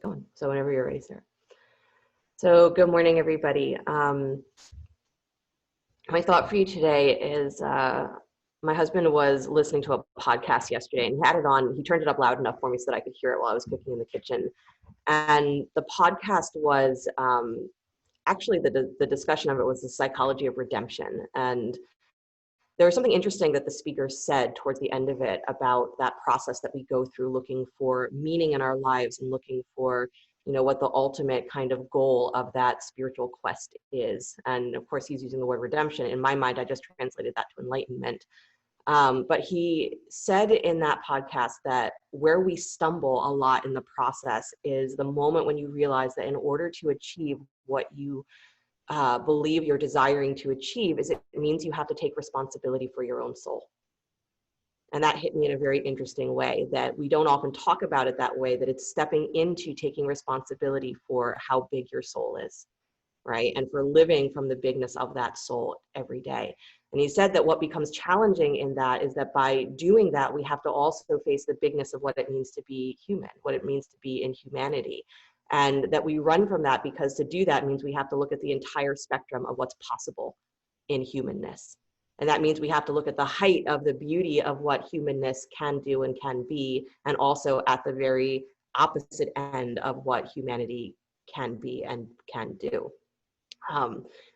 going. So whenever you're ready, Sarah. So good morning, everybody. My thought for you today is my husband was listening to a podcast yesterday, and he had it on. He turned it up loud enough for me so that I could hear it while I was cooking in the kitchen. And the podcast was actually the discussion of it was the psychology of redemption. And there was something interesting that the speaker said towards the end of it about that process that we go through looking for meaning in our lives and looking for, what the ultimate kind of goal of that spiritual quest is. And of course, he's using the word redemption. In my mind, I just translated that to enlightenment. But he said in that podcast that where we stumble a lot in the process is the moment when you realize that in order to achieve what you believe you're desiring to achieve, is it means you have to take responsibility for your own soul. And that hit me in a very interesting way, that we don't often talk about it that way, that it's stepping into taking responsibility for how big your soul is, right? And for living from the bigness of that soul every day. And he said that what becomes challenging in that is that by doing that, we have to also face the bigness of what it means to be human, what it means to be in humanity. And that we run from that because to do that means we have to look at the entire spectrum of what's possible in humanness. And that means we have to look at the height of the beauty of what humanness can do and can be, and also at the very opposite end of what humanity can be and can do.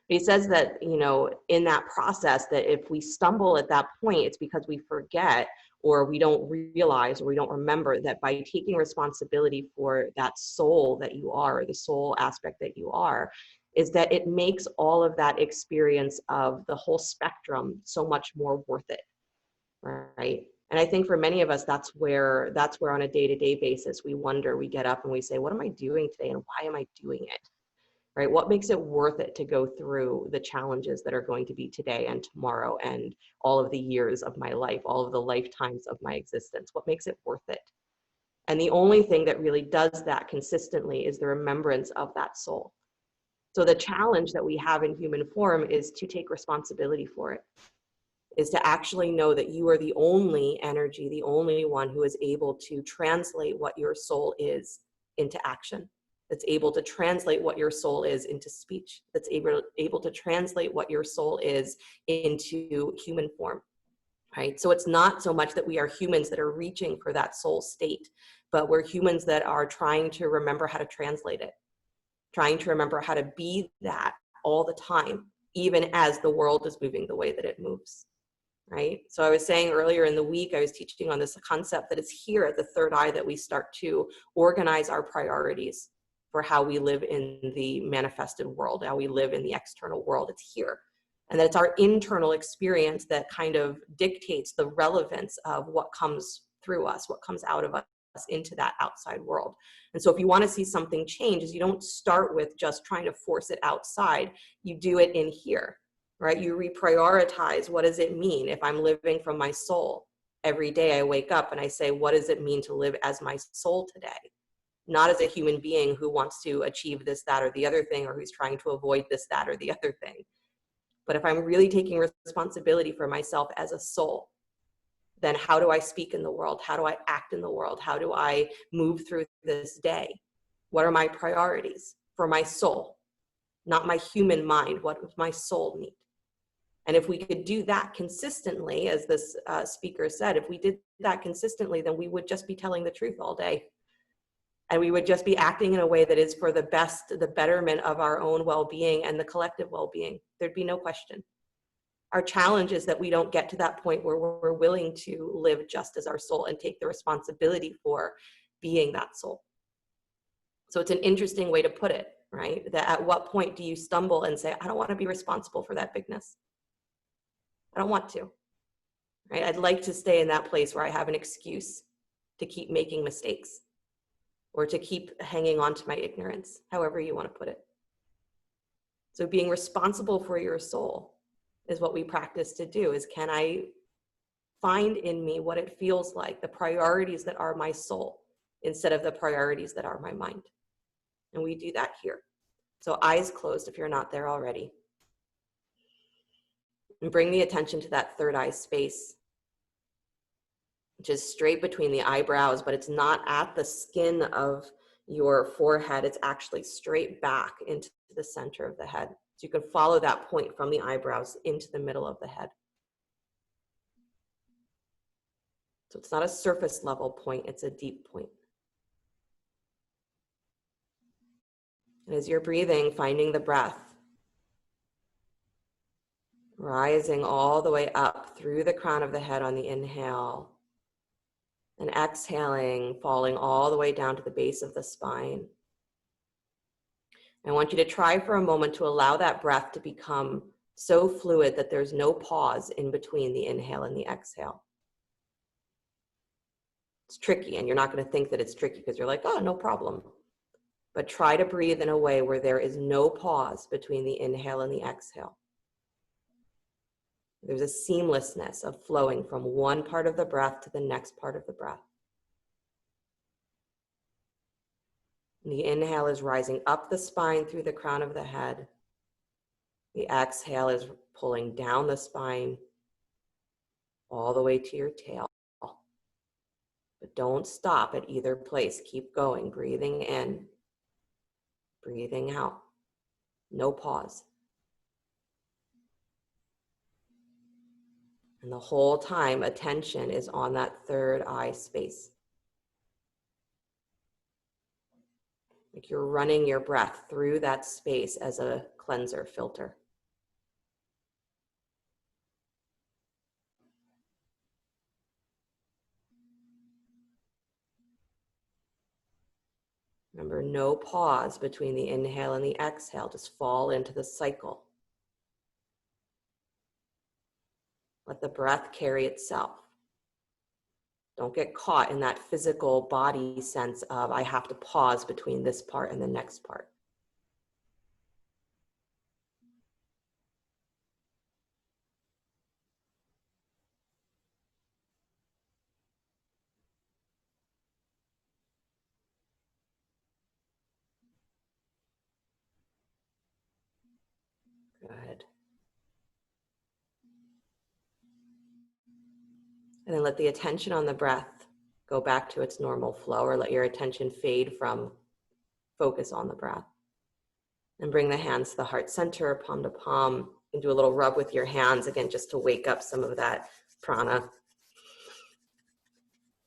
He says that, in that process, that if we stumble at that point, it's because we forget or we don't realize or we don't remember that by taking responsibility for that soul that you are, the soul aspect that you are, is that it makes all of that experience of the whole spectrum so much more worth it, right? And I think for many of us, that's where on a day-to-day basis, we wonder, we get up and we say, what am I doing today and why am I doing it? Right? What makes it worth it to go through the challenges that are going to be today and tomorrow and all of the years of my life, all of the lifetimes of my existence? What makes it worth it? And the only thing that really does that consistently is the remembrance of that soul. So the challenge that we have in human form is to take responsibility for it, is to actually know that you are the only energy, the only one who is able to translate what your soul is into action. That's able to translate what your soul is into speech, that's able to translate what your soul is into human form, right? So it's not so much that we are humans that are reaching for that soul state, but we're humans that are trying to remember how to translate it, trying to remember how to be that all the time, even as the world is moving the way that it moves, right? So I was saying earlier in the week, I was teaching on this concept that it's here at the third eye that we start to organize our priorities for how we live in the manifested world, how we live in the external world. It's here. And that it's our internal experience that kind of dictates the relevance of what comes through us, what comes out of us into that outside world. And so if you want to see something change, is you don't start with just trying to force it outside, you do it in here, right? You reprioritize, what does it mean if I'm living from my soul? Every day I wake up and I say, what does it mean to live as my soul today? Not as a human being who wants to achieve this, that, or the other thing, or who's trying to avoid this, that, or the other thing. But if I'm really taking responsibility for myself as a soul, then how do I speak in the world? How do I act in the world? How do I move through this day? What are my priorities for my soul? Not my human mind. What does my soul need? And if we could do that consistently, as this speaker said, if we did that consistently, then we would just be telling the truth all day. And we would just be acting in a way that is for the best, the betterment of our own well-being and the collective well-being. There'd be no question. Our challenge is that we don't get to that point where we're willing to live just as our soul and take the responsibility for being that soul. So it's an interesting way to put it, right? That at what point do you stumble and say, I don't want to be responsible for that bigness. I don't want to, right? I'd like to stay in that place where I have an excuse to keep making mistakes or to keep hanging on to my ignorance, however you want to put it. So being responsible for your soul is what we practice to do, is can I find in me what it feels like, the priorities that are my soul, instead of the priorities that are my mind. And we do that here. So eyes closed if you're not there already. And bring the attention to that third eye space, which is straight between the eyebrows, but it's not at the skin of, your forehead, it's actually straight back into the center of the head. So you can follow that point from the eyebrows into the middle of the head. So it's not a surface level point, it's a deep point. And as you're breathing, finding the breath, rising all the way up through the crown of the head on the inhale, and exhaling, falling all the way down to the base of the spine. I want you to try for a moment to allow that breath to become so fluid that there's no pause in between the inhale and the exhale. It's tricky, and you're not going to think that it's tricky because you're like, oh, no problem. But try to breathe in a way where there is no pause between the inhale and the exhale. There's a seamlessness of flowing from one part of the breath to the next part of the breath. And the inhale is rising up the spine through the crown of the head. The exhale is pulling down the spine all the way to your tail. But don't stop at either place. Keep going, breathing in, breathing out. No pause. And the whole time, attention is on that third eye space. Like you're running your breath through that space as a cleanser filter. Remember, no pause between the inhale and the exhale. Just fall into the cycle. Let the breath carry itself. Don't get caught in that physical body sense of, I have to pause between this part and the next part. Good. And then let the attention on the breath go back to its normal flow, or let your attention fade from focus on the breath. And bring the hands to the heart center, palm to palm, and do a little rub with your hands, again, just to wake up some of that prana.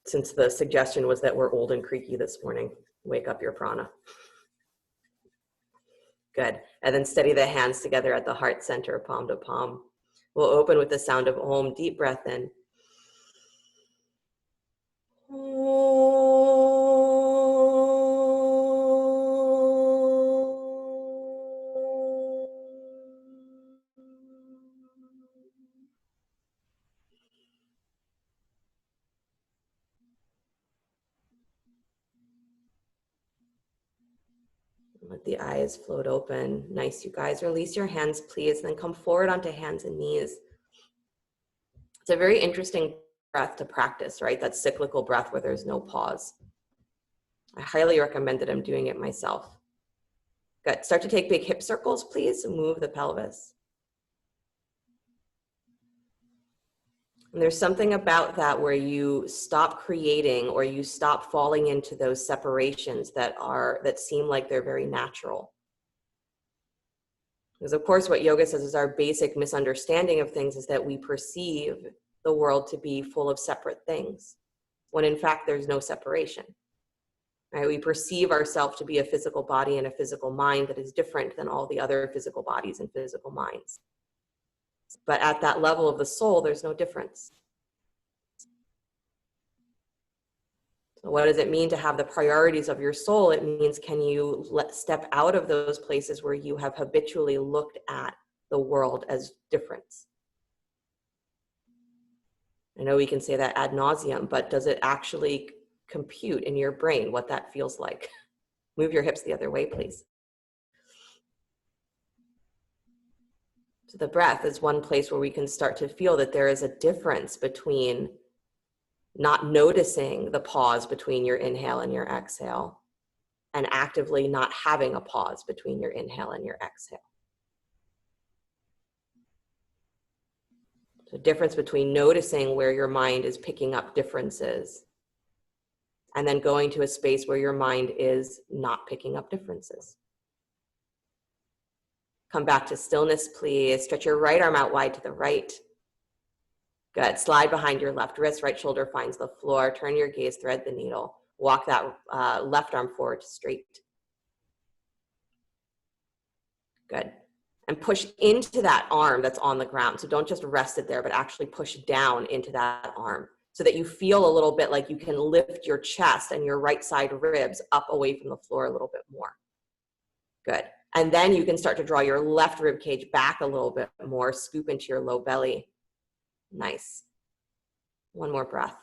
Since the suggestion was that we're old and creaky this morning, wake up your prana. Good. And then steady the hands together at the heart center, palm to palm. We'll open with the sound of Om. Deep breath in. Let the eyes float open. Nice, you guys. Release your hands, please. Then come forward onto hands and knees. It's a very interesting breath to practice, right? That cyclical breath where there's no pause. I highly recommend that I'm doing it myself. Good. Start to take big hip circles, please. Move the pelvis. And there's something about that where you stop creating, or you stop falling into those separations that seem like they're very natural. Because of course what yoga says is our basic misunderstanding of things is that we perceive the world to be full of separate things, when in fact there's no separation. Right? We perceive ourselves to be a physical body and a physical mind that is different than all the other physical bodies and physical minds. But at that level of the soul, there's no difference. So what does it mean to have the priorities of your soul? It means, can you step out of those places where you have habitually looked at the world as difference? I know we can say that ad nauseum, but does it actually compute in your brain what that feels like? Move your hips the other way, please. So the breath is one place where we can start to feel that there is a difference between not noticing the pause between your inhale and your exhale, and actively not having a pause between your inhale and your exhale. So difference between noticing where your mind is picking up differences And then going to a space where your mind is not picking up differences. Come back to stillness, please. Stretch your right arm out wide to the right. Good. Slide behind your left wrist. Right shoulder finds the floor. Turn your gaze, thread the needle. Walk that left arm forward to straight. Good. And push into that arm that's on the ground. So don't just rest it there, but actually push down into that arm so that you feel a little bit like you can lift your chest and your right side ribs up away from the floor a little bit more. Good. And then you can start to draw your left rib cage back a little bit more, scoop into your low belly. Nice. One more breath.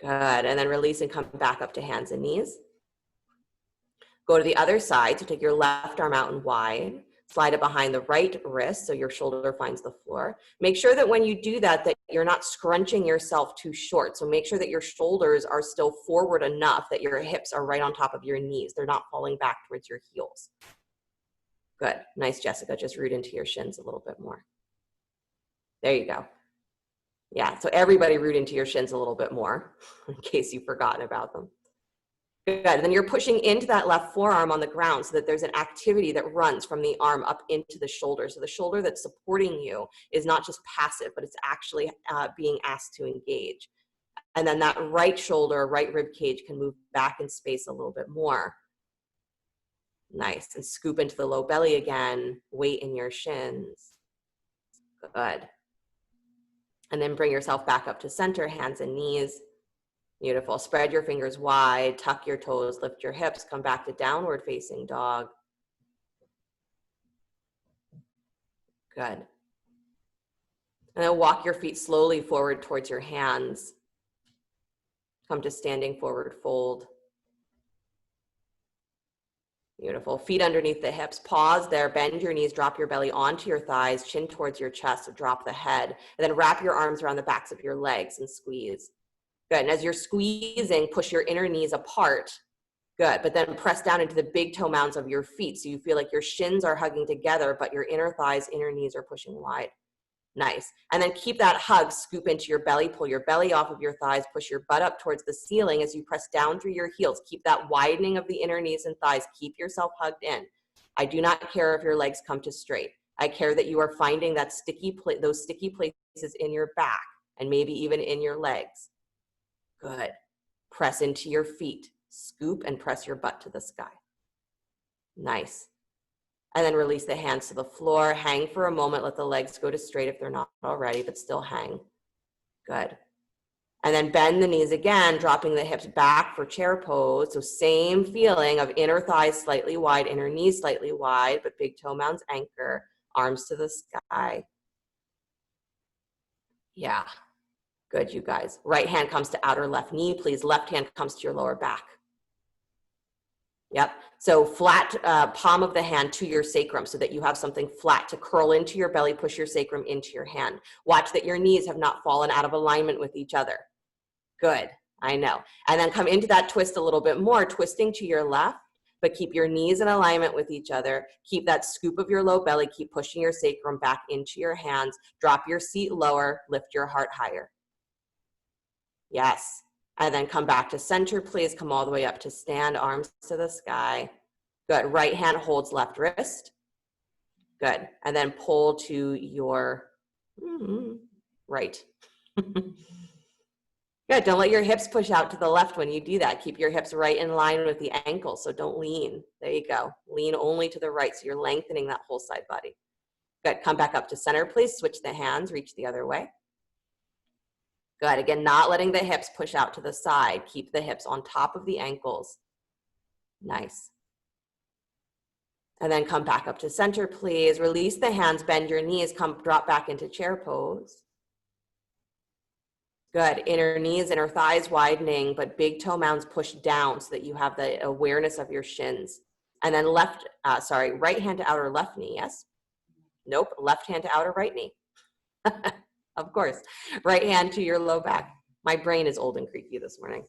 Good. And then release and come back up to hands and knees. Go to the other side. So take your left arm out and wide. Slide it behind the right wrist so your shoulder finds the floor. Make sure that when you do that, that you're not scrunching yourself too short. So make sure that your shoulders are still forward enough that your hips are right on top of your knees. They're not falling back towards your heels. Good. Nice, Jessica. Just root into your shins a little bit more. There you go. Yeah, so everybody root into your shins a little bit more in case you've forgotten about them. Good. And then you're pushing into that left forearm on the ground so that there's an activity that runs from the arm up into the shoulder. So the shoulder that's supporting you is not just passive, but it's actually being asked to engage. And then that right shoulder, right rib cage can move back in space a little bit more. Nice. And scoop into the low belly again. Weight in your shins. Good. And then bring yourself back up to center, hands and knees. Beautiful. Spread your fingers wide, tuck your toes, lift your hips, come back to downward facing dog. Good. And then walk your feet slowly forward towards your hands. Come to standing forward fold. Beautiful. Feet underneath the hips. Pause there. Bend your knees. Drop your belly onto your thighs. Chin towards your chest. So drop the head. And then wrap your arms around the backs of your legs and squeeze. Good. And as you're squeezing, push your inner knees apart. Good. But then press down into the big toe mounds of your feet. So you feel like your shins are hugging together, but your inner thighs, inner knees are pushing wide. Nice. And then keep that hug, scoop into your belly, pull your belly off of your thighs, push your butt up towards the ceiling as you press down through your heels. Keep that widening of the inner knees and thighs. Keep yourself hugged in. I do not care if your legs come to straight. I care that you are finding that those sticky places in your back and maybe even in your legs. Good. Press into your feet. Scoop and press your butt to the sky. Nice. And then release the hands to the floor. Hang for a moment. Let the legs go to straight if they're not already, but still hang. Good. And then bend the knees again, dropping the hips back for chair pose. So same feeling of inner thighs slightly wide, inner knees slightly wide, but big toe mounds anchor. Arms to the sky. Yeah. Good, you guys. Right hand comes to outer left knee, please. Left hand comes to your lower back. Yep. So flat palm of the hand to your sacrum so that you have something flat to curl into your belly, push your sacrum into your hand. Watch that your knees have not fallen out of alignment with each other. Good. I know. And then come into that twist a little bit more, twisting to your left, but keep your knees in alignment with each other. Keep that scoop of your low belly. Keep pushing your sacrum back into your hands. Drop your seat lower. Lift your heart higher. Yes. And then come back to center, please. Come all the way up to stand, arms to the sky. Good. Right hand holds left wrist. Good. And then pull to your right. Good. Don't let your hips push out to the left when you do that. Keep your hips right in line with the ankles, so don't lean. There you go. Lean only to the right, so you're lengthening that whole side body. Good. Come back up to center, please. Switch the hands. Reach the other way. Good. Again, not letting the hips push out to the side. Keep the hips on top of the ankles. Nice. And then come back up to center, please. Release the hands, bend your knees, come drop back into chair pose. Good. Inner knees, inner thighs widening, but big toe mounds pushed down so that you have the awareness of your shins. And then right hand to outer left knee, yes? Nope, left hand to outer right knee. Of course. Right hand to your low back. My brain is old and creaky this morning.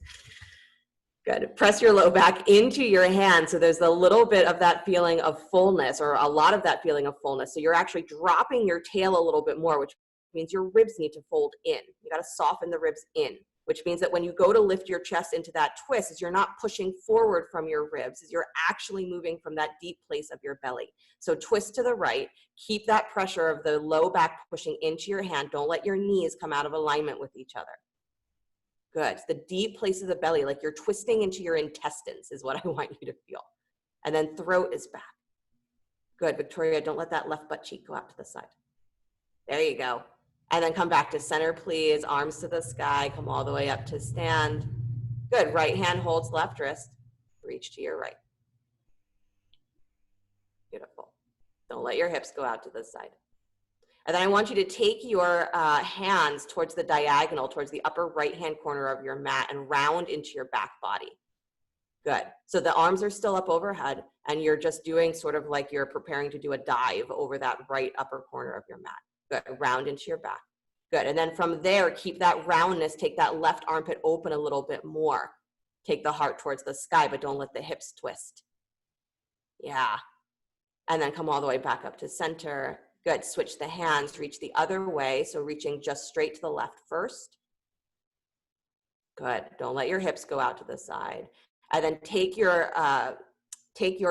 Good. Press your low back into your hand. So there's a little bit of that feeling of fullness, or a lot of that feeling of fullness. So you're actually dropping your tail a little bit more, which means your ribs need to fold in. You got to soften the ribs in. which means that when you go to lift your chest into that twist, is you're not pushing forward from your ribs, is you're actually moving from that deep place of your belly. So twist to the right, keep that pressure of the low back pushing into your hand. Don't let your knees come out of alignment with each other. Good. It's the deep place of the belly, like you're twisting into your intestines is what I want you to feel. And then throat is back. Good, Victoria, don't let that left butt cheek go out to the side. There you go. And then come back to center, please. Arms to the sky, come all the way up to stand. Good, right hand holds left wrist. Reach to your right. Beautiful. Don't let your hips go out to the side. And then I want you to take your hands towards the diagonal, towards the upper right-hand corner of your mat and round into your back body. Good. So the arms are still up overhead and you're just doing sort of like you're preparing to do a dive over that right upper corner of your mat. Good. Round into your back. Good. And then from there, keep that roundness. Take that left armpit open a little bit more. Take the heart towards the sky, but don't let the hips twist. Yeah. And then come all the way back up to center. Good. Switch the hands, reach the other way. So reaching just straight to the left first. Good. Don't let your hips go out to the side. And then take your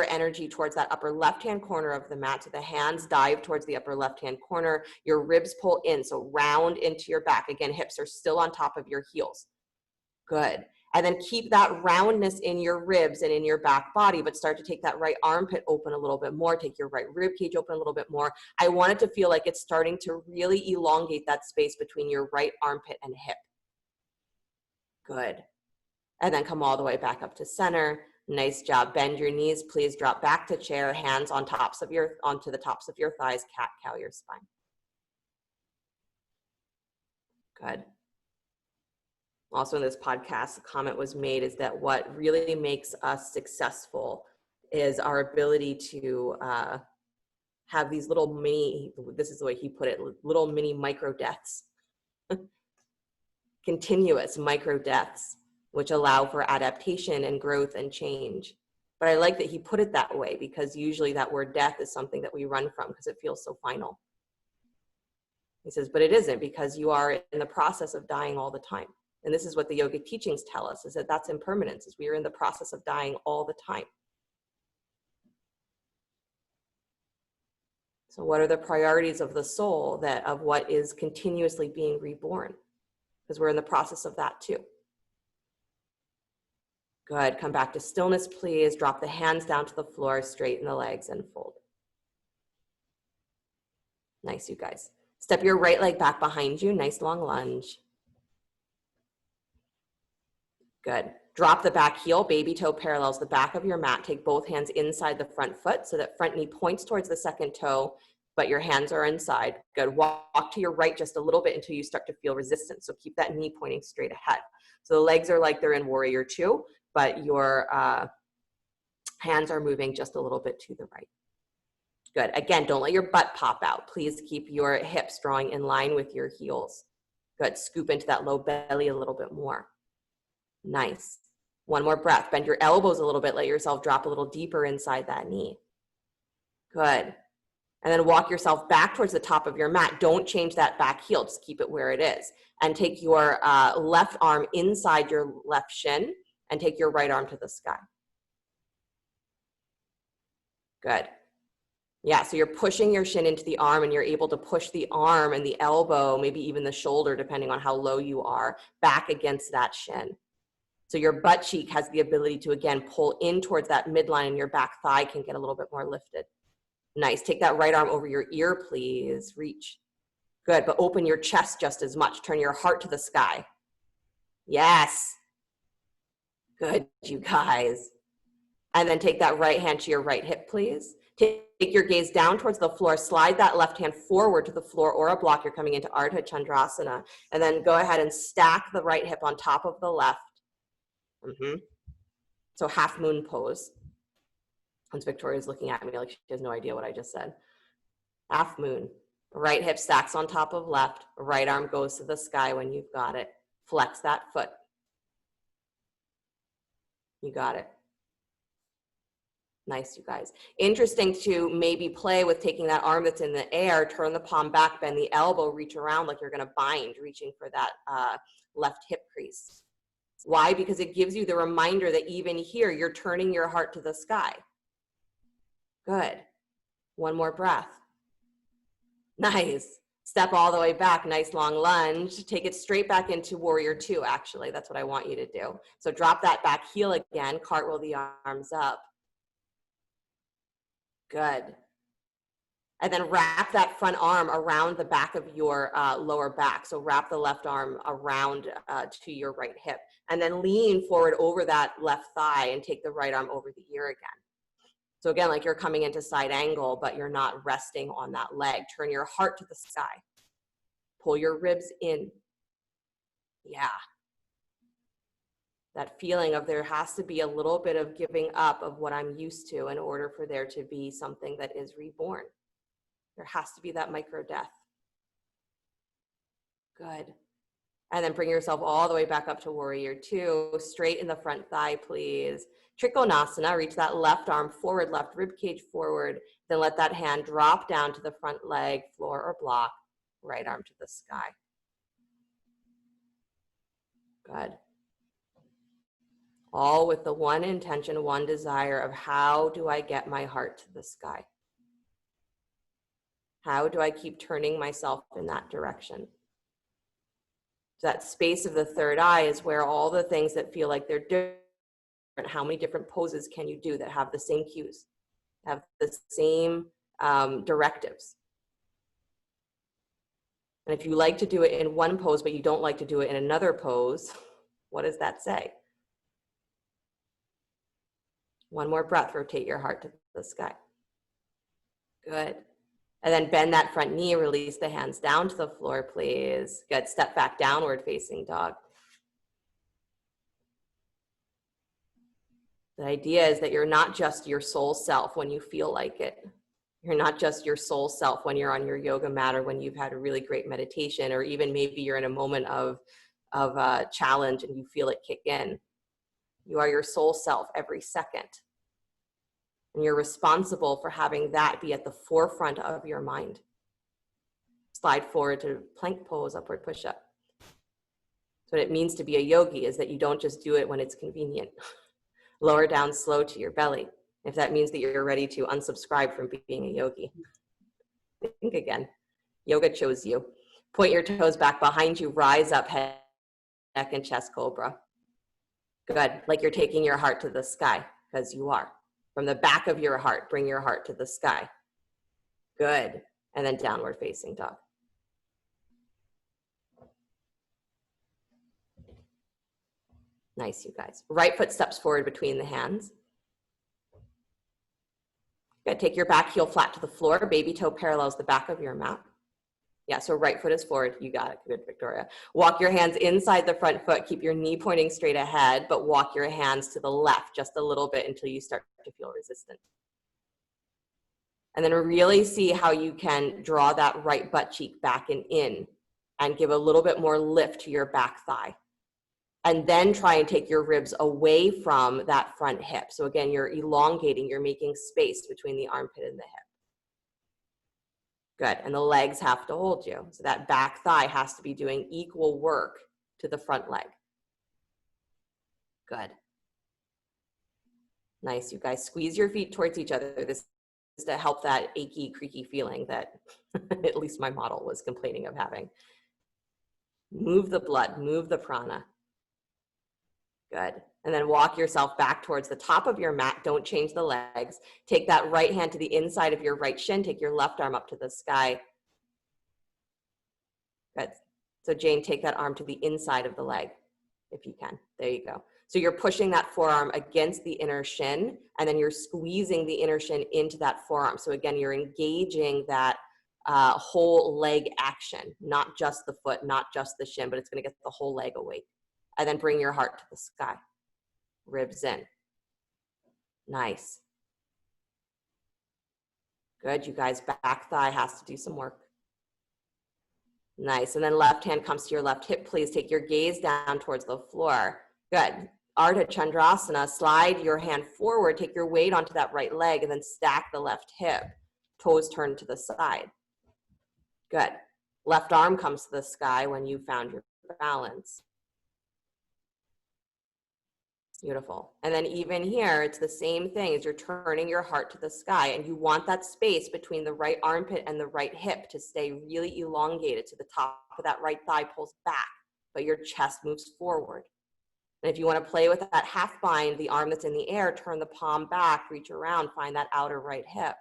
energy towards that upper left-hand corner of the mat. So the hands dive towards the upper left-hand corner. Your ribs pull in, so round into your back. Again, hips are still on top of your heels. Good. And then keep that roundness in your ribs and in your back body, but start to take that right armpit open a little bit more. Take your right rib cage open a little bit more. I want it to feel like it's starting to really elongate that space between your right armpit and hip. Good. And then come all the way back up to center. Nice job. Bend your knees. Please drop back to chair. Hands on onto the tops of your thighs. Cat cow your spine. Good. Also in this podcast, a comment was made is that what really makes us successful is our ability to have these little mini, this is the way he put it, little mini micro deaths. Continuous micro deaths, which allow for adaptation and growth and change. But I like that he put it that way because usually that word death is something that we run from because it feels so final. He says, but it isn't, because you are in the process of dying all the time. And this is what the yogic teachings tell us, is that that's impermanence, is we are in the process of dying all the time. So what are the priorities of the soul, that of what is continuously being reborn? Because we're in the process of that too. Good. Come back to stillness, please. Drop the hands down to the floor, straighten the legs and fold. Nice, you guys. Step your right leg back behind you. Nice long lunge. Good. Drop the back heel. Baby toe parallels the back of your mat. Take both hands inside the front foot so that front knee points towards the second toe, but your hands are inside. Good. Walk to your right just a little bit until you start to feel resistance. So keep that knee pointing straight ahead. So the legs are like they're in warrior two, but your hands are moving just a little bit to the right. Good. Again, don't let your butt pop out. Please keep your hips drawing in line with your heels. Good. Scoop into that low belly a little bit more. Nice. One more breath. Bend your elbows a little bit. Let yourself drop a little deeper inside that knee. Good. And then walk yourself back towards the top of your mat. Don't change that back heel. Just keep it where it is. And take your left arm inside your left shin and take your right arm to the sky. Good. Yeah, so you're pushing your shin into the arm and you're able to push the arm and the elbow, maybe even the shoulder, depending on how low you are, back against that shin. So your butt cheek has the ability to, again, pull in towards that midline and your back thigh can get a little bit more lifted. Nice. Take that right arm over your ear, please. Reach. Good, but open your chest just as much. Turn your heart to the sky. Yes. Good, you guys. And then take that right hand to your right hip, please. Take your gaze down towards the floor. Slide that left hand forward to the floor or a block. You're coming into Ardha Chandrasana. And then go ahead and stack the right hip on top of the left. So half moon pose. Once Victoria's looking at me like she has no idea what I just said. Half moon. Right hip stacks on top of left. Right arm goes to the sky when you've got it. Flex that foot. You got it. Nice, you guys. Interesting to maybe play with taking that arm that's in the air, turn the palm back, bend the elbow, reach around like you're going to bind, reaching for that left hip crease. Why? Because it gives you the reminder that even here, you're turning your heart to the sky. Good. One more breath. Nice. Step all the way back, nice long lunge. Take it straight back into warrior two, actually. That's what I want you to do. So drop that back heel again, cartwheel the arms up. Good. And then wrap that front arm around the back of your lower back. So wrap the left arm around to your right hip. And then lean forward over that left thigh and take the right arm over the ear again. So again, like you're coming into side angle, but you're not resting on that leg. Turn your heart to the sky. Pull your ribs in. Yeah. That feeling of there has to be a little bit of giving up of what I'm used to in order for there to be something that is reborn. There has to be that micro death. Good. And then bring yourself all the way back up to warrior two, straight in the front thigh, please. Trikonasana, reach that left arm forward, left rib cage forward, then let that hand drop down to the front leg, floor or block, right arm to the sky. Good. All with the one intention, one desire of how do I get my heart to the sky? How do I keep turning myself in that direction? That space of the third eye is where all the things that feel like they're different, how many different poses can you do that have the same cues, have the same directives? And if you like to do it in one pose, but you don't like to do it in another pose, what does that say? One more breath, rotate your heart to the sky. Good. And then bend that front knee, release the hands down to the floor, please. Good, step back, downward facing dog. The idea is that you're not just your soul self when you feel like it. You're not just your soul self when you're on your yoga mat or when you've had a really great meditation, or even maybe you're in a moment of challenge and you feel it kick in. You are your soul self every second. And you're responsible for having that be at the forefront of your mind. Slide forward to plank pose, upward push-up. So what it means to be a yogi is that you don't just do it when it's convenient. Lower down slow to your belly. If that means that you're ready to unsubscribe from being a yogi. Think again. Yoga chose you. Point your toes back behind you, rise up, head, neck, and chest cobra. Good, like you're taking your heart to the sky, because you are. From the back of your heart, bring your heart to the sky. Good. And then downward facing dog. Nice, you guys. Right foot steps forward between the hands. Good. Take your back heel flat to the floor. Baby toe parallels the back of your mat. Yeah, so right foot is forward. You got it. Good, Victoria. Walk your hands inside the front foot. Keep your knee pointing straight ahead, but walk your hands to the left just a little bit until you start to feel resistant. And then really see how you can draw that right butt cheek back and in and give a little bit more lift to your back thigh. And then try and take your ribs away from that front hip. So again, you're elongating, you're making space between the armpit and the hip. Good, and the legs have to hold you. So that back thigh has to be doing equal work to the front leg. Good. Nice, you guys. Squeeze your feet towards each other. This is to help that achy, creaky feeling that at least my model was complaining of having. Move the blood, move the prana. Good. And then walk yourself back towards the top of your mat. Don't change the legs. Take that right hand to the inside of your right shin. Take your left arm up to the sky. Good. So Jane, take that arm to the inside of the leg if you can. There you go. So you're pushing that forearm against the inner shin, and then you're squeezing the inner shin into that forearm. So again, you're engaging that whole leg action, not just the foot, not just the shin, but it's going to get the whole leg awake. And then bring your heart to the sky. Ribs in. Nice. Good, you guys. Back thigh has to do some work. Nice. And then left hand comes to your left hip. Please take your gaze down towards the floor. Good. Ardha Chandrasana, slide your hand forward, take your weight onto that right leg, and then stack the left hip, toes turned to the side. Good. Left arm comes to the sky when you found your balance. Beautiful. And then even here, it's the same thing as you're turning your heart to the sky, and you want that space between the right armpit and the right hip to stay really elongated, so the top of that right thigh pulls back, but your chest moves forward. And if you want to play with that half bind, the arm that's in the air, turn the palm back, reach around, find that outer right hip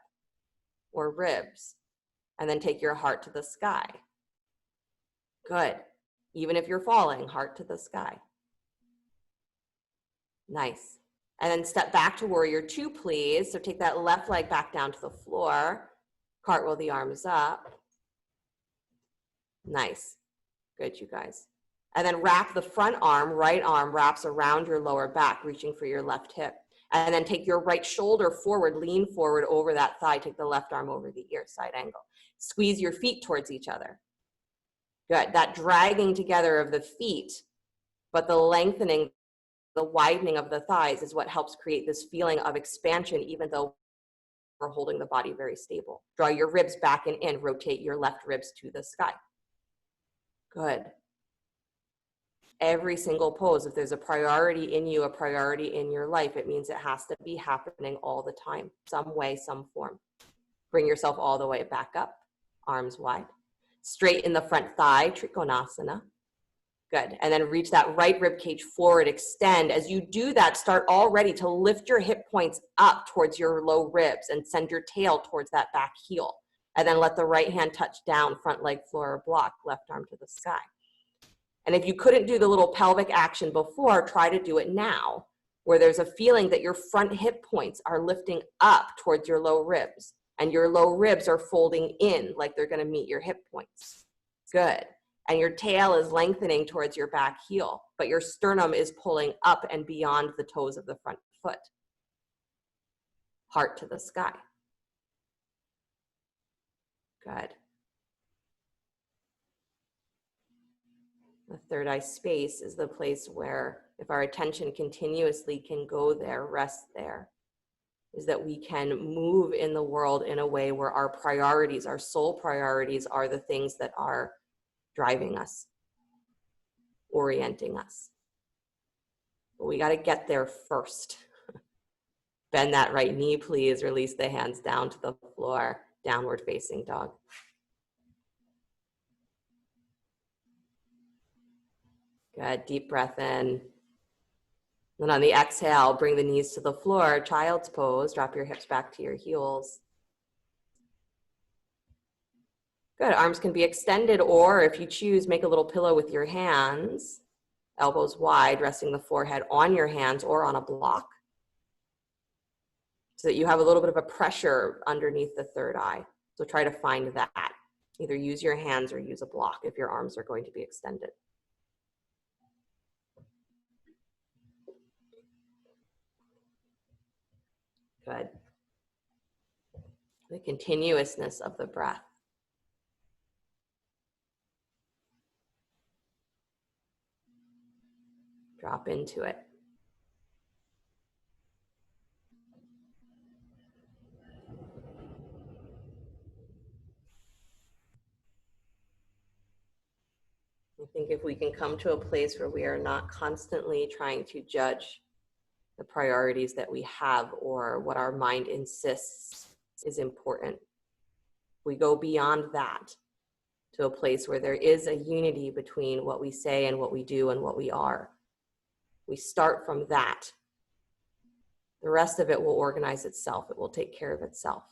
or ribs, and then take your heart to the sky. Good. Even if you're falling, heart to the sky. Nice. And then step back to warrior two, please. So take that left leg back down to the floor. Cartwheel the arms up. Nice. Good, you guys. And then wrap the front arm, right arm wraps around your lower back, reaching for your left hip. And then take your right shoulder forward, lean forward over that thigh. Take the left arm over the ear, side angle. Squeeze your feet towards each other. Good. That dragging together of the feet, but the lengthening, the widening of the thighs is what helps create this feeling of expansion, even though we're holding the body very stable. Draw your ribs back and in, rotate your left ribs to the sky. Good. Every single pose, if there's a priority in you, a priority in your life, it means it has to be happening all the time, some way, some form. Bring yourself all the way back up, arms wide. Straighten the front thigh, Trikonasana. Good. And then reach that right rib cage forward, extend. As you do that, start already to lift your hip points up towards your low ribs and send your tail towards that back heel. And then let the right hand touch down, front leg floor or block, left arm to the sky. And if you couldn't do the little pelvic action before, try to do it now, where there's a feeling that your front hip points are lifting up towards your low ribs, and your low ribs are folding in like they're going to meet your hip points. Good. And your tail is lengthening towards your back heel, but your sternum is pulling up and beyond the toes of the front foot. Heart to the sky. Good. The third eye space is the place where, if our attention continuously can go there, rest there, is that we can move in the world in a way where our priorities, our soul priorities, are the things that are driving us, orienting us. But we got to get there first. Bend that right knee, please. Release the hands down to the floor. Downward facing dog. Good. Deep breath in. Then on the exhale, bring the knees to the floor. Child's pose. Drop your hips back to your heels. Good. Arms can be extended, or if you choose, make a little pillow with your hands. Elbows wide, resting the forehead on your hands or on a block, so that you have a little bit of a pressure underneath the third eye. So try to find that. Either use your hands or use a block if your arms are going to be extended. Good. The continuousness of the breath. Drop into it. I think if we can come to a place where we are not constantly trying to judge the priorities that we have or what our mind insists is important, we go beyond that to a place where there is a unity between what we say and what we do and what we are. We start from that. The rest of it will organize itself. It will take care of itself.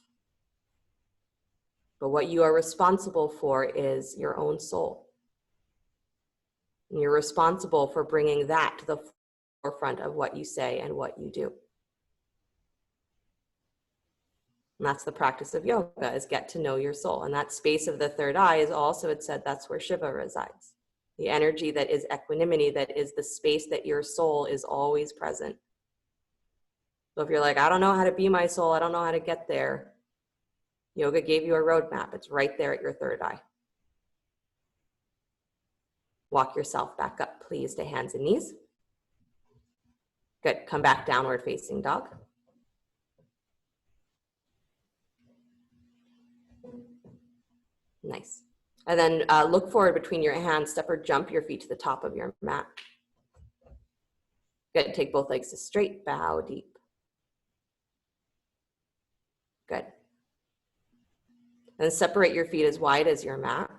But what you are responsible for is your own soul. And you're responsible for bringing that to the forefront of what you say and what you do. And that's the practice of yoga, is get to know your soul. And that space of the third eye is also, it said, that's where Shiva resides. The energy that is equanimity, that is the space that your soul is always present. So if you're like, I don't know how to be my soul, I don't know how to get there, yoga gave you a roadmap. It's right there at your third eye. Walk yourself back up, please, to hands and knees. Good. Come back, downward facing dog. Nice. And then look forward between your hands, step or jump your feet to the top of your mat. Good. Take both legs to straight, bow deep. Good. And separate your feet as wide as your mat.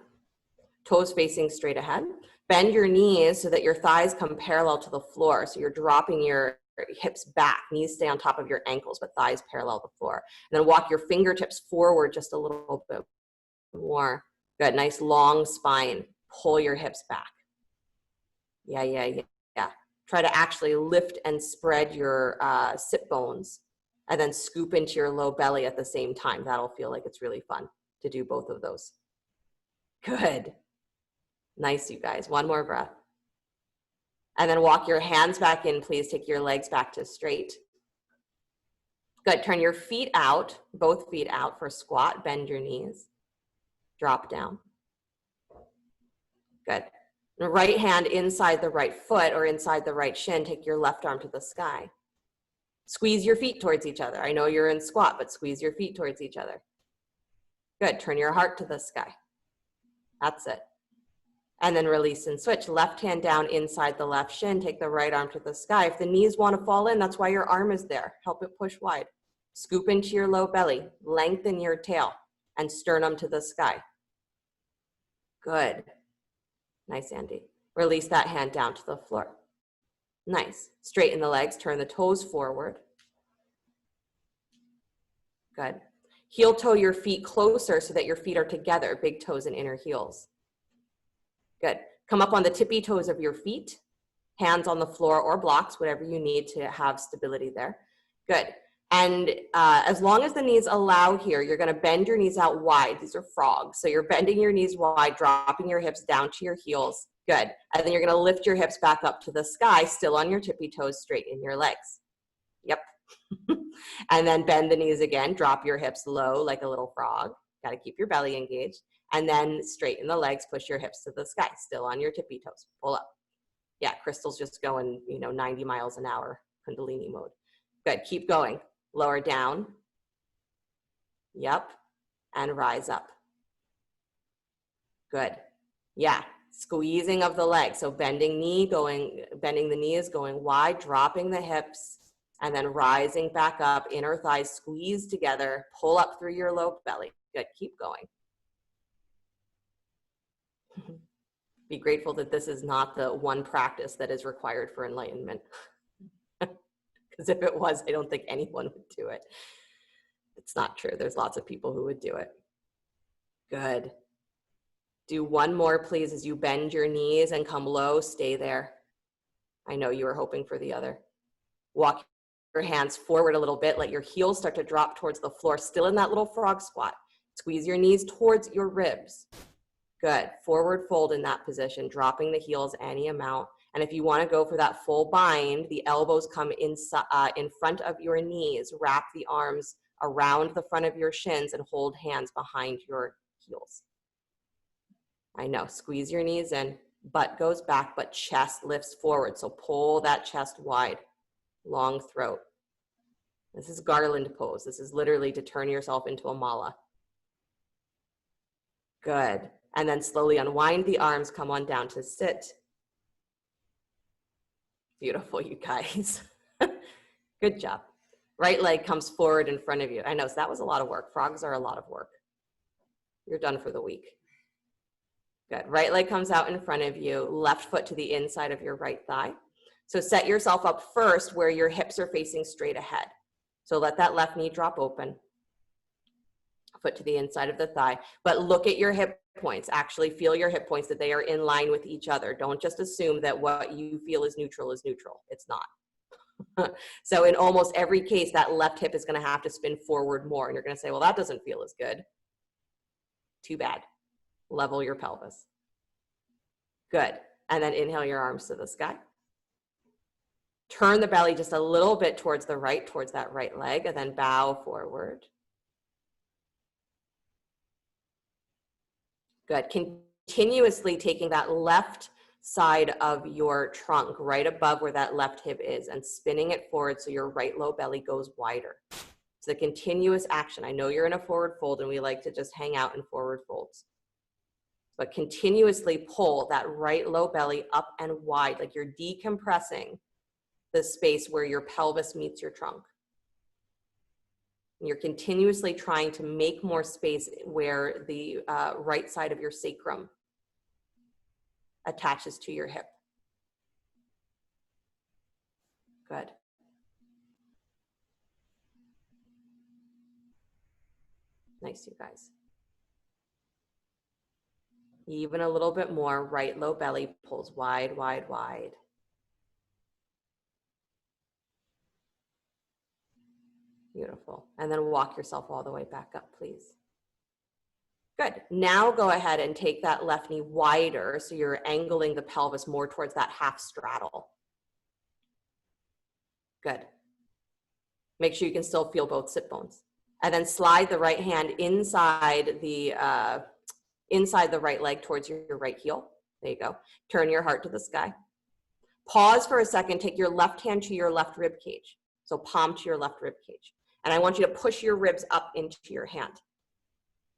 Toes facing straight ahead. Bend your knees so that your thighs come parallel to the floor. So you're dropping your hips back. Knees stay on top of your ankles, but thighs parallel the floor. And then walk your fingertips forward just a little bit more. Good. Nice long spine. Pull your hips back. Yeah. Try to actually lift and spread your sit bones and then scoop into your low belly at the same time. That'll feel like it's really fun to do both of those. Good. Nice, you guys. One more breath. And then walk your hands back in, please. Take your legs back to straight. Good. Turn your feet out, both feet out for squat. Bend your knees. Drop down. Good. The right hand inside the right foot or inside the right shin. Take your left arm to the sky. Squeeze your feet towards each other. I know you're in squat, but squeeze your feet towards each other. Good. Turn your heart to the sky. That's it. And then release and switch. Left hand down inside the left shin. Take the right arm to the sky. If the knees want to fall in, that's why your arm is there. Help it push wide. Scoop into your low belly. Lengthen your tail and sternum to the sky. Good. Nice, Andy. Release that hand down to the floor. Nice. Straighten the legs. Turn the toes forward. Good. Heel toe your feet closer so that your feet are together. Big toes and inner heels. Good. Come up on the tippy toes of your feet. Hands on the floor or blocks, whatever you need to have stability there. Good. And as long as the knees allow here, you're going to bend your knees out wide. These are frogs. So you're bending your knees wide, dropping your hips down to your heels. Good. And then you're going to lift your hips back up to the sky, still on your tippy toes, straighten your legs. Yep. And then bend the knees again. Drop your hips low like a little frog. Got to keep your belly engaged. And then straighten the legs, push your hips to the sky, still on your tippy toes. Pull up. Yeah, Crystal's just going, 90 miles an hour, Kundalini mode. Good. Keep going. Lower down. Yep. And rise up. Good. Yeah. Squeezing of the legs. So bending the knees, going wide, dropping the hips, and then rising back up. Inner thighs squeeze together. Pull up through your low belly. Good. Keep going. Be grateful that this is not the one practice that is required for enlightenment. Because if it was, I don't think anyone would do it. It's not true. There's lots of people who would do it. Good. Do one more, please, as you bend your knees and come low. Stay there. I know you were hoping for the other. Walk your hands forward a little bit. Let your heels start to drop towards the floor. Still in that little frog squat. Squeeze your knees towards your ribs. Good. Forward fold in that position, dropping the heels any amount. And if you want to go for that full bind, the elbows come in front of your knees. Wrap the arms around the front of your shins and hold hands behind your heels. I know. Squeeze your knees in. Butt goes back, but chest lifts forward. So pull that chest wide. Long throat. This is garland pose. This is literally to turn yourself into a mala. Good. And then slowly unwind the arms, come on down to sit. Beautiful, you guys. Good job. Right leg comes forward in front of you. I know, so that was a lot of work. Frogs are a lot of work. You're done for the week. Good. Right leg comes out in front of you. Left foot to the inside of your right thigh. So set yourself up first where your hips are facing straight ahead. So let that left knee drop open. Foot to the inside of the thigh. But look at your hip points. Actually feel your hip points, that they are in line with each other. Don't just assume that what you feel is neutral is neutral. It's not. So in almost every case, that left hip is going to have to spin forward more. And you're going to say, well, that doesn't feel as good. Too bad. Level your pelvis. Good. And then inhale your arms to the sky. Turn the belly just a little bit towards the right, towards that right leg, and then bow forward. Good. Continuously taking that left side of your trunk, right above where that left hip is, and spinning it forward so your right low belly goes wider. It's a continuous action. I know you're in a forward fold and we like to just hang out in forward folds. But continuously pull that right low belly up and wide, like you're decompressing the space where your pelvis meets your trunk. And you're continuously trying to make more space where the right side of your sacrum attaches to your hip. Good. Nice, you guys. Even a little bit more, right low belly pulls wide, wide, wide. Beautiful. And then walk yourself all the way back up, please. Good. Now go ahead and take that left knee wider so you're angling the pelvis more towards that half straddle. Good. Make sure you can still feel both sit bones. And then slide the right hand inside the right leg towards your right heel. There you go. Turn your heart to the sky. Pause for a second. Take your left hand to your left rib cage. So palm to your left rib cage. And I want you to push your ribs up into your hand.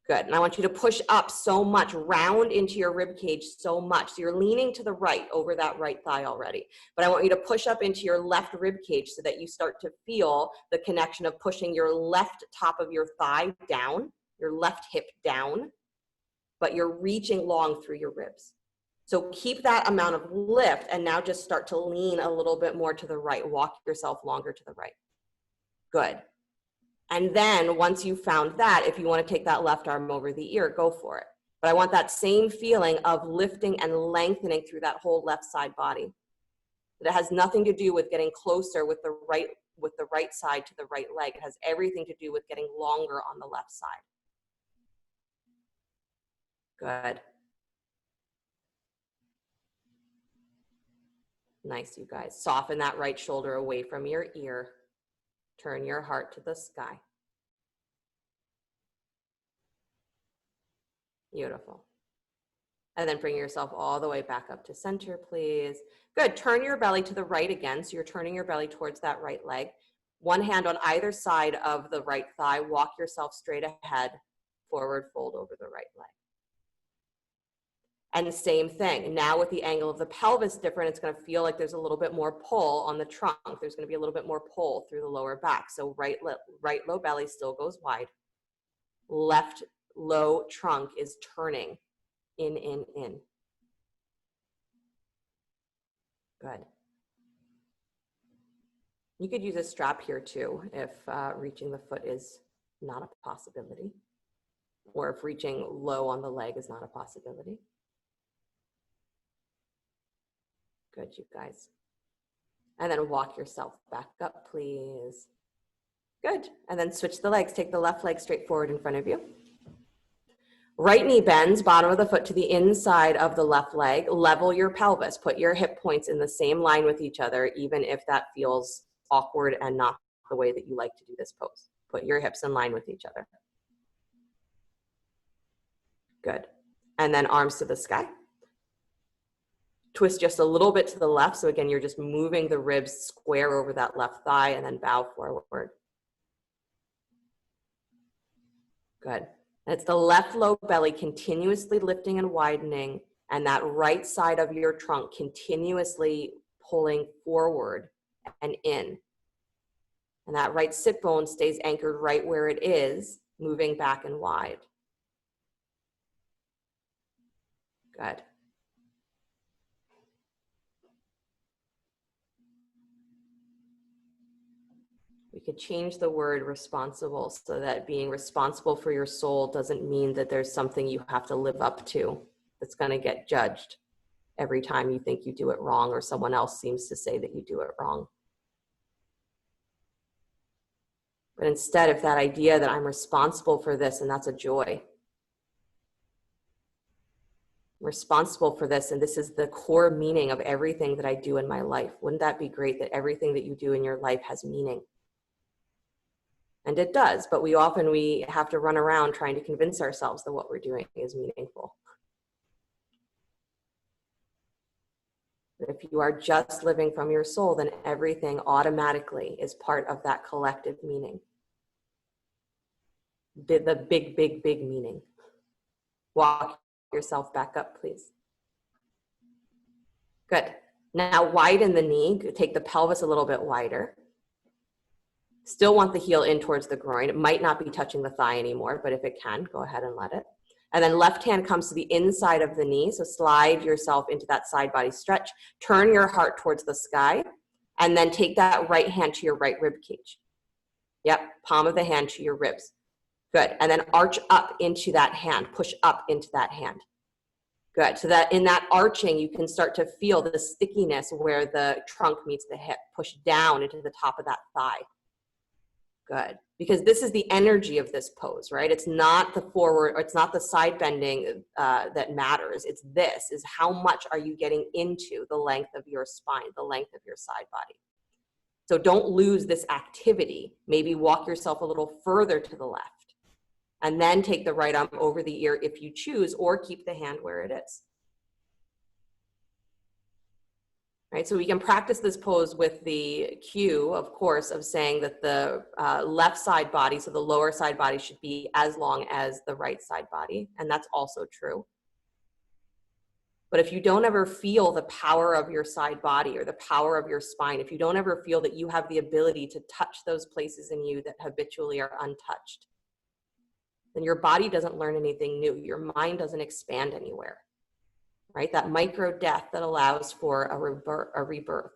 Good. And I want you to push up so much, round into your rib cage so much. So you're leaning to the right over that right thigh already. But I want you to push up into your left rib cage so that you start to feel the connection of pushing your left top of your thigh down, your left hip down, but you're reaching long through your ribs. So keep that amount of lift and now just start to lean a little bit more to the right. Walk yourself longer to the right. Good. And then once you've found that, if you want to take that left arm over the ear, go for it. But I want that same feeling of lifting and lengthening through that whole left side body. It has nothing to do with getting closer with the right side to the right leg. It has everything to do with getting longer on the left side. Good. Nice, you guys. Soften that right shoulder away from your ear. Turn your heart to the sky. Beautiful. And then bring yourself all the way back up to center, please. Good. Turn your belly to the right again. So you're turning your belly towards that right leg. One hand on either side of the right thigh. Walk yourself straight ahead. Forward fold over the right leg. And the same thing. Now with the angle of the pelvis different, it's going to feel like there's a little bit more pull on the trunk. There's going to be a little bit more pull through the lower back. So right low belly still goes wide. Left low trunk is turning in. Good. You could use a strap here too if reaching the foot is not a possibility, or if reaching low on the leg is not a possibility. Good, you guys. And then walk yourself back up, please. Good. And then switch the legs. Take the left leg straight forward in front of you. Right knee bends, bottom of the foot to the inside of the left leg. Level your pelvis. Put your hip points in the same line with each other, even if that feels awkward and not the way that you like to do this pose. Put your hips in line with each other. Good. And then arms to the sky. Twist just a little bit to the left. So again, you're just moving the ribs square over that left thigh and then bow forward. Good. And it's the left low belly continuously lifting and widening, and that right side of your trunk continuously pulling forward and in. And that right sit bone stays anchored right where it is, moving back and wide. Good. We could change the word responsible so that being responsible for your soul doesn't mean that there's something you have to live up to that's going to get judged every time you think you do it wrong or someone else seems to say that you do it wrong. But instead, if that idea that I'm responsible for this, and that's a joy. I'm responsible for this, and this is the core meaning of everything that I do in my life. Wouldn't that be great that everything that you do in your life has meaning? And it does, but we have to run around trying to convince ourselves that what we're doing is meaningful. But if you are just living from your soul, then everything automatically is part of that collective meaning. The big, big, big meaning. Walk yourself back up, please. Good. Now widen the knee. Take the pelvis a little bit wider. Still want the heel in towards the groin. It might not be touching the thigh anymore, but if it can, go ahead and let it. And then left hand comes to the inside of the knee. So slide yourself into that side body stretch. Turn your heart towards the sky. And then take that right hand to your right rib cage. Yep, palm of the hand to your ribs. Good. And then arch up into that hand. Push up into that hand. Good. So that in that arching, you can start to feel the stickiness where the trunk meets the hip. Push down into the top of that thigh. Good. Because this is the energy of this pose, right? It's not the forward, or it's not the side bending that matters. It's this, is how much are you getting into the length of your spine, the length of your side body. So don't lose this activity. Maybe walk yourself a little further to the left. And then take the right arm over the ear if you choose, or keep the hand where it is. Right, so we can practice this pose with the cue, of course, of saying that the left side body, so the lower side body, should be as long as the right side body, and that's also true. But if you don't ever feel the power of your side body or the power of your spine, if you don't ever feel that you have the ability to touch those places in you that habitually are untouched, then your body doesn't learn anything new. Your mind doesn't expand anywhere. Right? That micro death that allows for a rebirth.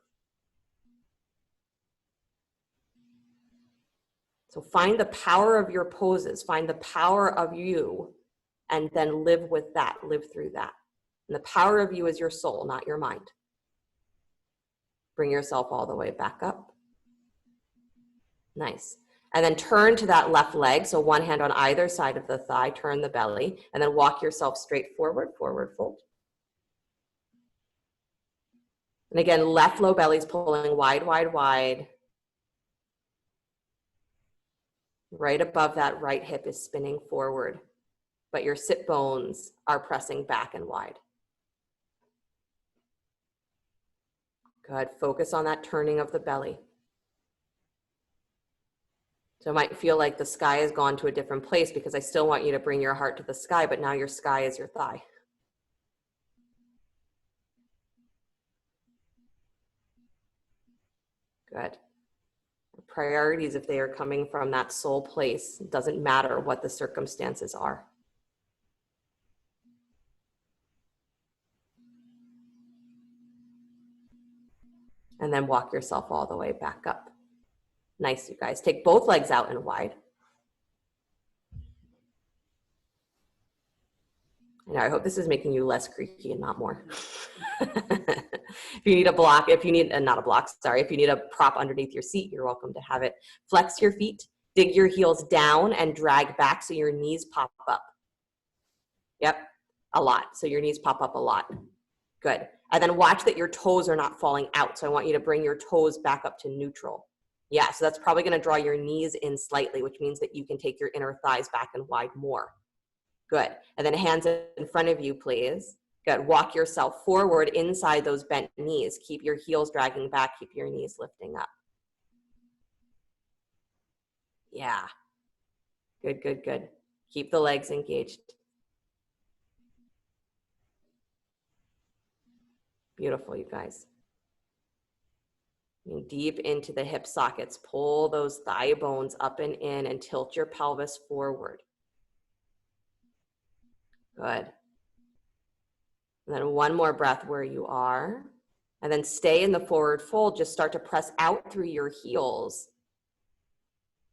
So find the power of your poses, find the power of you, and then live with that, live through that. And the power of you is your soul, not your mind. Bring yourself all the way back up. Nice. And then turn to that left leg. So one hand on either side of the thigh, turn the belly, and then walk yourself straight forward, forward fold. And again, left low belly's pulling wide, wide, wide. Right above that right hip is spinning forward, but your sit bones are pressing back and wide. Good. Focus on that turning of the belly. So it might feel like the sky has gone to a different place because I still want you to bring your heart to the sky, but now your sky is your thigh. Good. Priorities, if they are coming from that soul place, it doesn't matter what the circumstances are. And then walk yourself all the way back up. Nice, you guys. Take both legs out and wide. And I hope this is making you less creaky and not more. If you need a block, if you need, not a block, sorry, if you need a prop underneath your seat, you're welcome to have it. Flex your feet, dig your heels down and drag back so your knees pop up. Yep, a lot. So your knees pop up a lot. Good. And then watch that your toes are not falling out. So I want you to bring your toes back up to neutral. Yeah, so that's probably going to draw your knees in slightly, which means that you can take your inner thighs back and wide more. Good. And then hands in front of you, please. Good. Walk yourself forward inside those bent knees. Keep your heels dragging back. Keep your knees lifting up. Yeah. Good, good, good. Keep the legs engaged. Beautiful, you guys. Deep into the hip sockets. Pull those thigh bones up and in and tilt your pelvis forward. Good. And then one more breath where you are. And then stay in the forward fold. Just start to press out through your heels.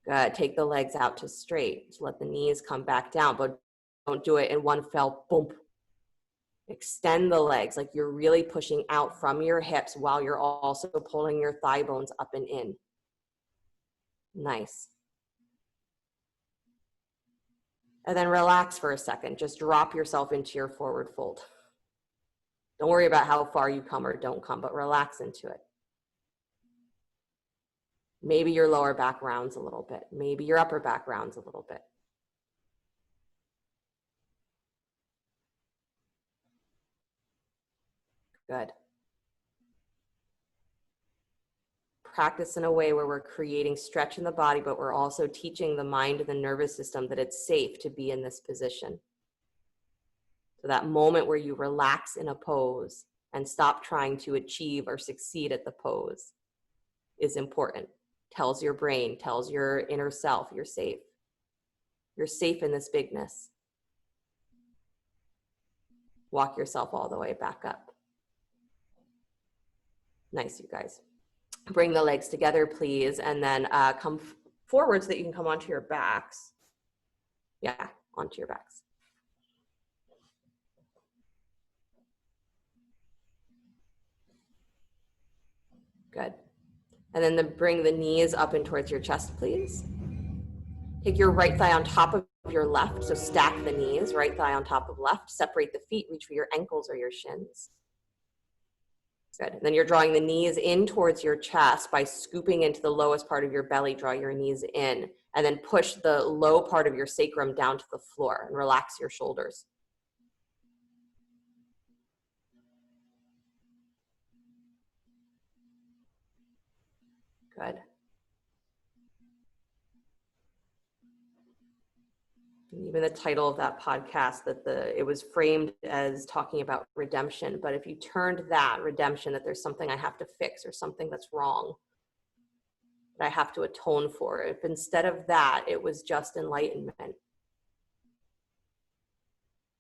Good. Take the legs out to straight. Just let the knees come back down, but don't do it in one fell boom. Extend the legs like you're really pushing out from your hips while you're also pulling your thigh bones up and in. Nice. And then relax for a second. Just drop yourself into your forward fold. Don't worry about how far you come or don't come, but relax into it. Maybe your lower back rounds a little bit. Maybe your upper back rounds a little bit. Good. practice in a way where we're creating stretch in the body, but we're also teaching the mind and the nervous system that it's safe to be in this position. So that moment where you relax in a pose and stop trying to achieve or succeed at the pose is important. Tells your brain, tells your inner self, you're safe. You're safe in this bigness. Walk yourself all the way back up. Nice, you guys. Bring the legs together, please, and then come forward so that you can come onto your backs. Yeah, onto your backs. Good. And then bring the knees up and towards your chest, please. Take your right thigh on top of your left, so stack the knees, right thigh on top of left. Separate the feet, reach for your ankles or your shins. Good. And then you're drawing the knees in towards your chest by scooping into the lowest part of your belly. Draw your knees in, and then push the low part of your sacrum down to the floor and relax your shoulders. Good. And even the title of that podcast, it was framed as talking about redemption, but if you turned that redemption, that there's something I have to fix or something that's wrong that I have to atone for, if instead of that it was just enlightenment,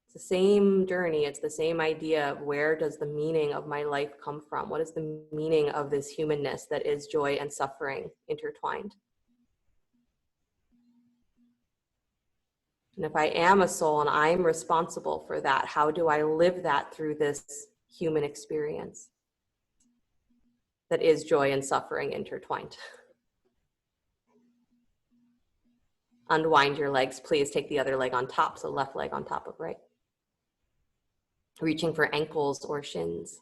it's the same journey. It's the same idea of where does the meaning of my life come from? What is the meaning of this humanness that is joy and suffering intertwined? And if I am a soul and I'm responsible for that, how do I live that through this human experience that is joy and suffering intertwined? Unwind your legs, please. Take the other leg on top, so left leg on top of right. Reaching for ankles or shins.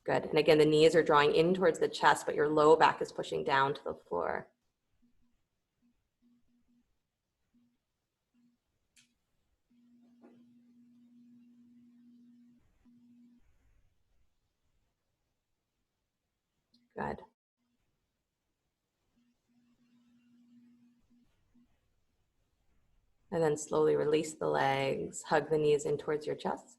Good. And again, the knees are drawing in towards the chest, but your low back is pushing down to the floor. Good. And then slowly release the legs, hug the knees in towards your chest.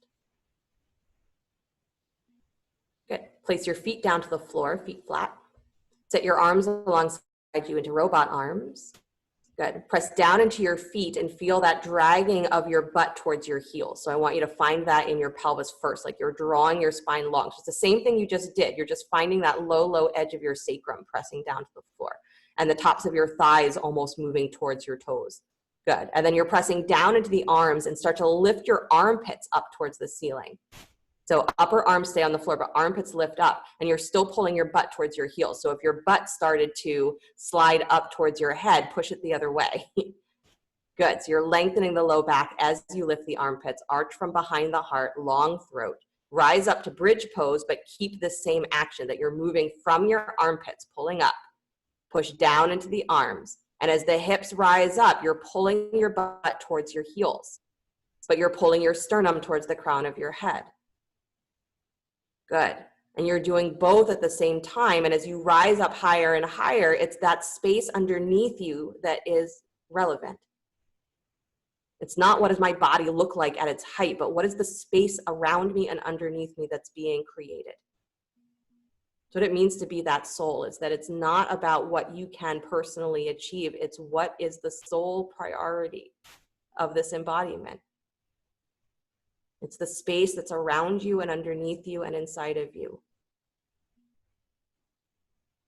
Good. Place your feet down to the floor, feet flat. Set your arms alongside you into robot arms. Good. Press down into your feet and feel that dragging of your butt towards your heels. So I want you to find that in your pelvis first, like you're drawing your spine long. So it's the same thing you just did. You're just finding that low edge of your sacrum pressing down to the floor and the tops of your thighs almost moving towards your toes. Good. And then you're pressing down into the arms and start to lift your armpits up towards the ceiling. So upper arms stay on the floor, but armpits lift up, and you're still pulling your butt towards your heels. So if your butt started to slide up towards your head, push it the other way. Good. So you're lengthening the low back as you lift the armpits, arch from behind the heart, long throat. Rise up to bridge pose, but keep the same action that you're moving from your armpits, pulling up, push down into the arms. And as the hips rise up, you're pulling your butt towards your heels, but you're pulling your sternum towards the crown of your head. Good. And you're doing both at the same time. And as you rise up higher and higher, it's that space underneath you that is relevant. It's not what does my body look like at its height, but what is the space around me and underneath me that's being created. So what it means to be that soul is that it's not about what you can personally achieve. It's what is the sole priority of this embodiment. It's the space that's around you and underneath you and inside of you.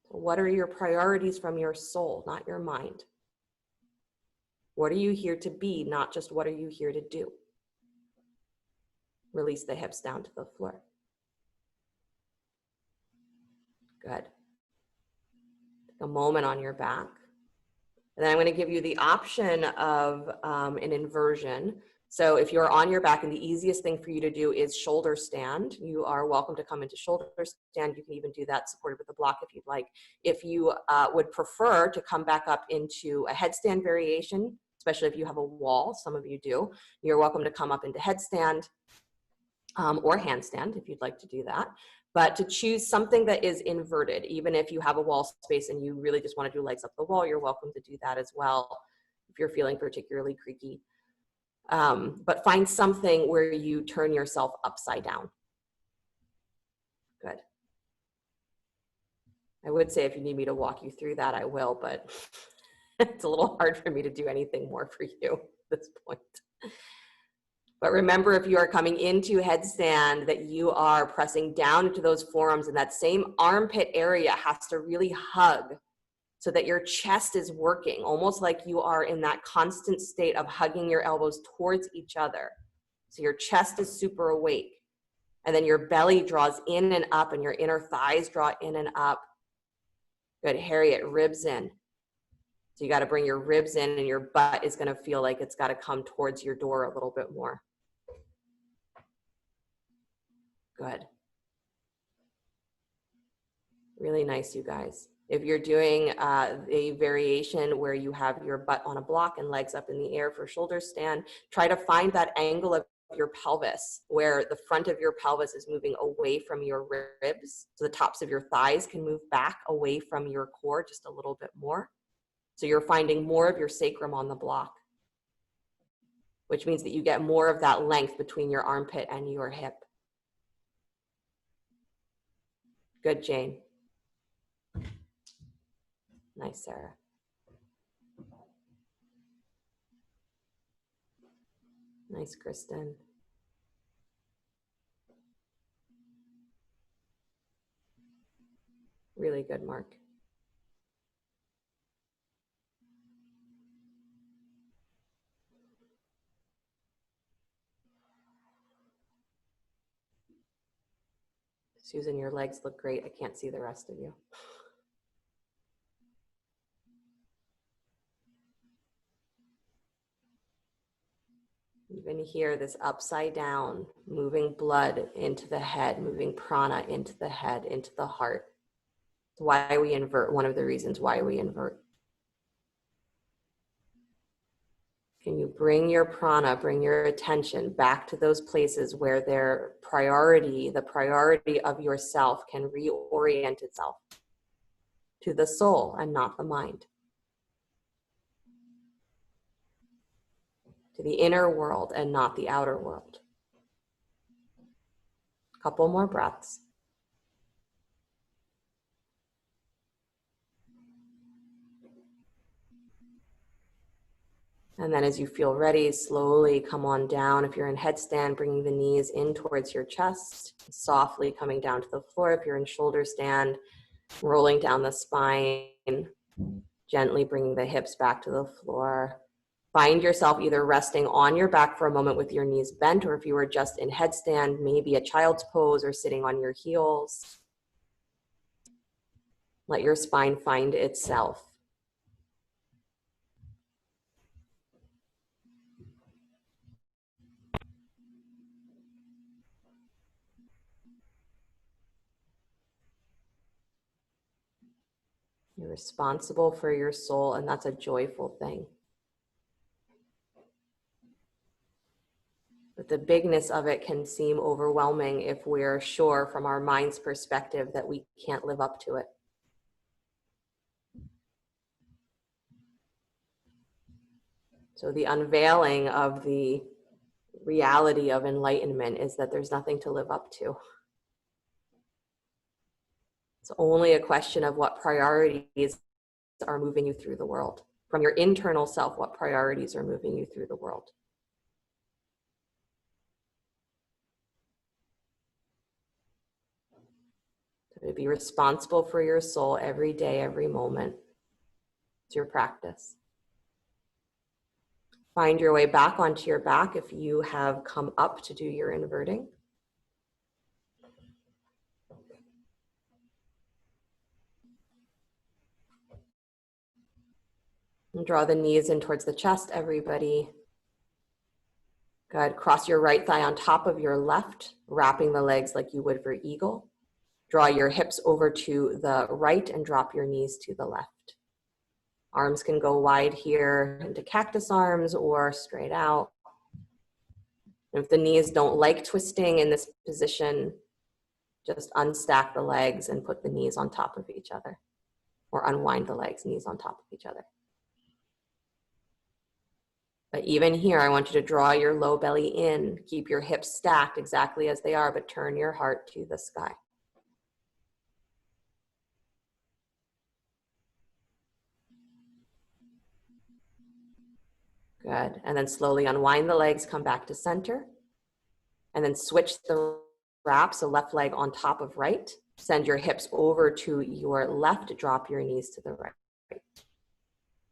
What are your priorities from your soul, not your mind? What are you here to be, not just what are you here to do? Release the hips down to the floor. Good. Take a moment on your back. And then I'm going to give you the option of an inversion. So if you're on your back, and the easiest thing for you to do is shoulder stand, you are welcome to come into shoulder stand. You can even do that supported with a block if you'd like. If you would prefer to come back up into a headstand variation, especially if you have a wall, some of you do, you're welcome to come up into headstand. or handstand if you'd like to do that. But to choose something that is inverted, even if you have a wall space and you really just want to do legs up the wall, you're welcome to do that as well if you're feeling particularly creaky. But find something where you turn yourself upside down. Good. I would say if you need me to walk you through that, I will, but it's a little hard for me to do anything more for you at this point. But remember, if you are coming into headstand, that you are pressing down into those forearms, and that same armpit area has to really hug so that your chest is working, almost like you are in that constant state of hugging your elbows towards each other. So your chest is super awake, and then your belly draws in and up, and your inner thighs draw in and up. Good, Harriet, ribs in. So you got to bring your ribs in, and your butt is going to feel like it's got to come towards your door a little bit more. Good. Really nice, you guys. If you're doing a variation where you have your butt on a block and legs up in the air for shoulder stand, try to find that angle of your pelvis where the front of your pelvis is moving away from your ribs. So the tops of your thighs can move back away from your core just a little bit more. So you're finding more of your sacrum on the block, which means that you get more of that length between your armpit and your hip. Good, Jane. Nice, Sarah. Nice, Kristen. Really good, Mark. Susan, your legs look great. I can't see the rest of you. Even here, this upside down, moving blood into the head, moving prana into the head, into the heart. It's why we invert, one of the reasons why we invert. Can you bring your prana, bring your attention back to those places where their priority, the priority of yourself, can reorient itself to the soul and not the mind, to the inner world and not the outer world. A couple more breaths. And then as you feel ready, slowly come on down. If you're in headstand, bringing the knees in towards your chest, softly coming down to the floor. If you're in shoulder stand, rolling down the spine, gently bringing the hips back to the floor. Find yourself either resting on your back for a moment with your knees bent, or if you are just in headstand, maybe a child's pose or sitting on your heels. Let your spine find itself. You're responsible for your soul, and that's a joyful thing. But the bigness of it can seem overwhelming if we're sure from our mind's perspective that we can't live up to it. So the unveiling of the reality of enlightenment is that there's nothing to live up to. It's only a question of what priorities are moving you through the world. From your internal self, what priorities are moving you through the world. So to be responsible for your soul every day, every moment. It's your practice. Find your way back onto your back if you have come up to do your inverting. And draw the knees in towards the chest, everybody. Good. Cross your right thigh on top of your left, wrapping the legs like you would for eagle. Draw your hips over to the right and drop your knees to the left. Arms can go wide here into cactus arms or straight out. And if the knees don't like twisting in this position, just unstack the legs and put the knees on top of each other, or unwind the legs, knees on top of each other. But even here, I want you to draw your low belly in, keep your hips stacked exactly as they are, but turn your heart to the sky. Good. And then slowly unwind the legs, come back to center. And then switch the wrap, so left leg on top of right. Send your hips over to your left, drop your knees to the right.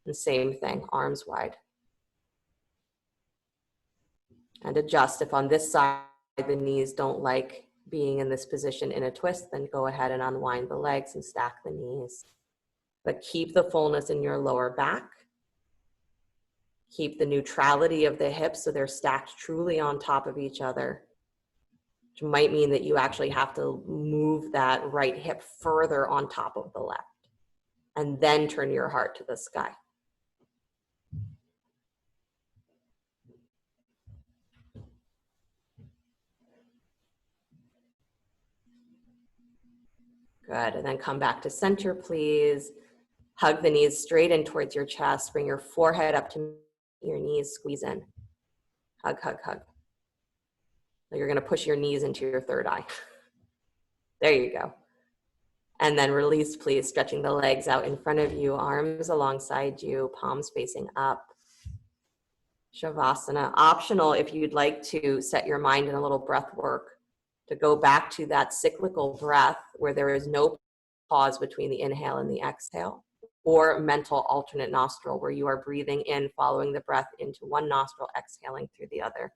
And same thing, arms wide. And adjust. If on this side the knees don't like being in this position in a twist, then go ahead and unwind the legs and stack the knees. But keep the fullness in your lower back. Keep the neutrality of the hips so they're stacked truly on top of each other, which might mean that you actually have to move that right hip further on top of the left, and then turn your heart to the sky. Good, and then come back to center, please. Hug the knees straight in towards your chest. Bring your forehead up to your knees, squeeze in. Hug, hug, hug. You're gonna push your knees into your third eye. There you go. And then release, please, stretching the legs out in front of you, arms alongside you, palms facing up. Shavasana. Optional if you'd like to set your mind in a little breath work, to go back to that cyclical breath where there is no pause between the inhale and the exhale, or mental alternate nostril where you are breathing in, following the breath into one nostril, exhaling through the other.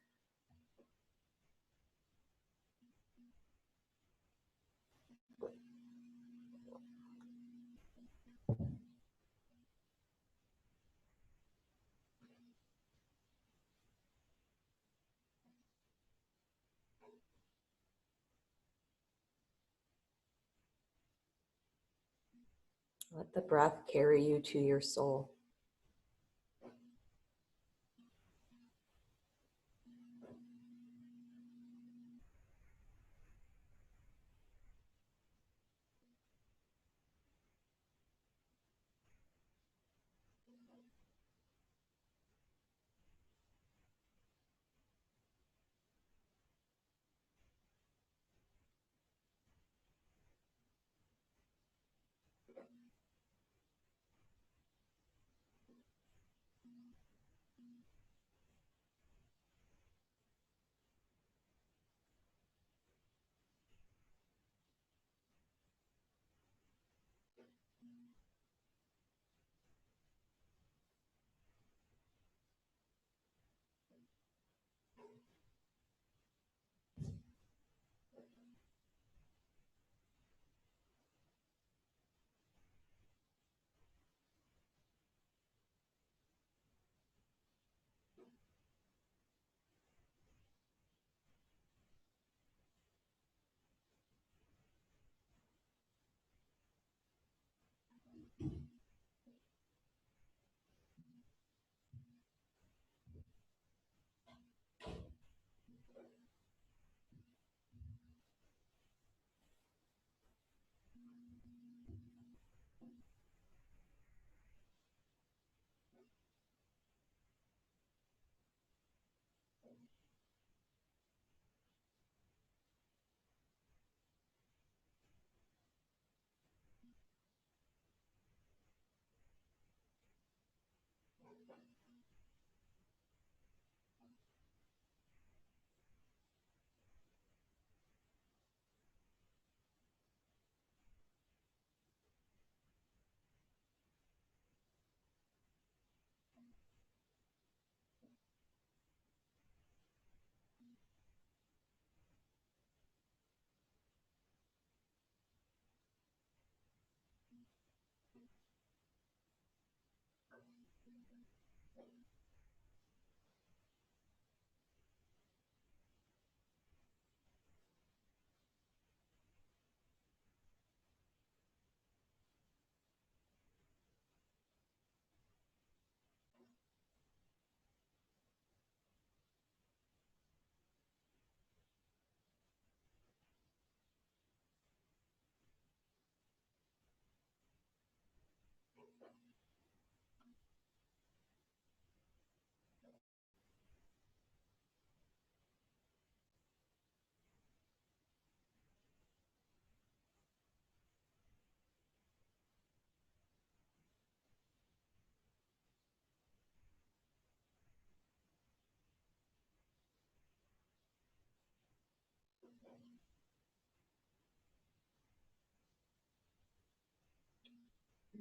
Let the breath carry you to your soul.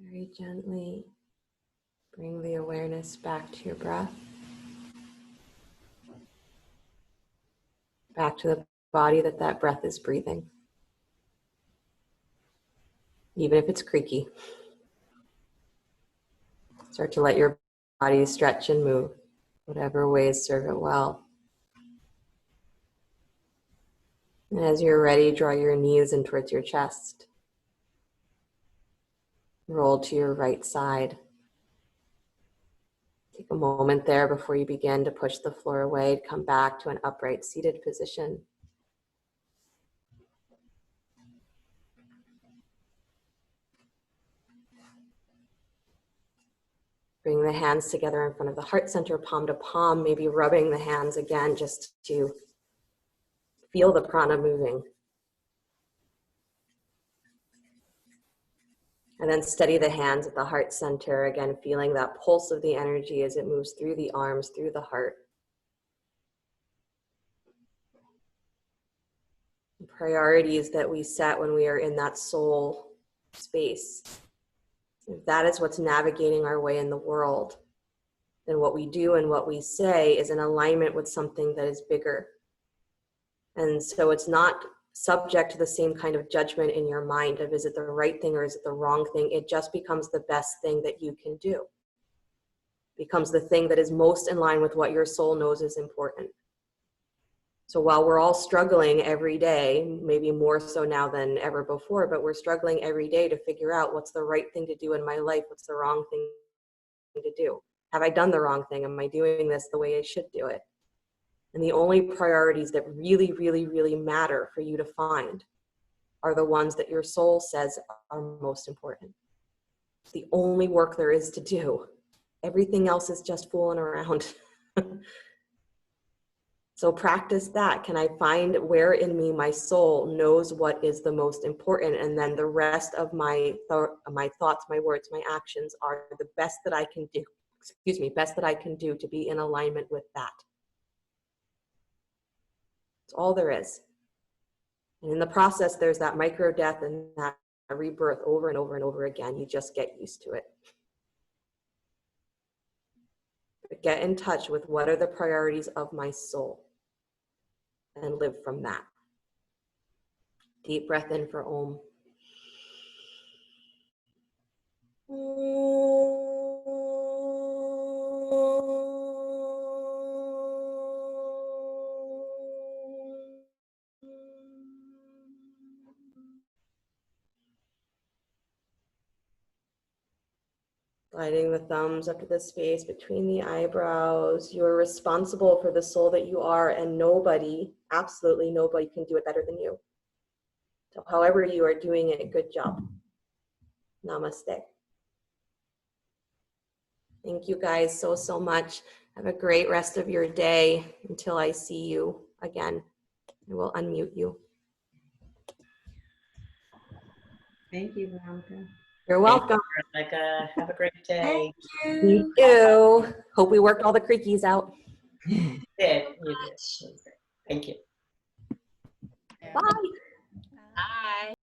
Very gently bring the awareness back to your breath, back to the body that breath is breathing, even if it's creaky. Start to let your body stretch and move, whatever ways serve it well. And as you're ready, draw your knees in towards your chest. Roll to your right side. Take a moment there before you begin to push the floor away. Come back to an upright seated position. Bring the hands together in front of the heart center, palm to palm, maybe rubbing the hands again just to feel the prana moving. And then steady the hands at the heart center, again, feeling that pulse of the energy as it moves through the arms, through the heart. Priorities that we set when we are in that soul space. If that is what's navigating our way in the world, then what we do and what we say is in alignment with something that is bigger. And so it's not subject to the same kind of judgment in your mind of is it the right thing or is it the wrong thing. It just becomes the best thing that you can do. Becomes the thing that is most in line with what your soul knows is important. So while we're all struggling every day, maybe more so now than ever before, but we're struggling every day to figure out what's the right thing to do in my life, what's the wrong thing to do. Have I done the wrong thing? Am I doing this the way I should do it? And the only priorities that really, really, really matter for you to find are the ones that your soul says are most important. It's the only work there is to do. Everything else is just fooling around. So practice that. Can I find where in me my soul knows what is the most important? And then the rest of my thoughts, my words, my actions are the best that I can do. Best that I can do to be in alignment with that. It's all there is. And in the process, there's that micro death and that rebirth over and over and over again. You just get used to it. But get in touch with what are the priorities of my soul and live from that. Deep breath in for Om. Sliding the thumbs up to the space between the eyebrows. You are responsible for the soul that you are, and nobody, absolutely nobody, can do it better than you. So however you are doing it, good job. Namaste. Thank you guys so much. Have a great rest of your day until I see you again. I will unmute you. Thank you, Veronica. You're welcome. Veronica, have a great day. Thank you. You too. Hope we worked all the creakies out. You did. Thank you. Bye. Bye.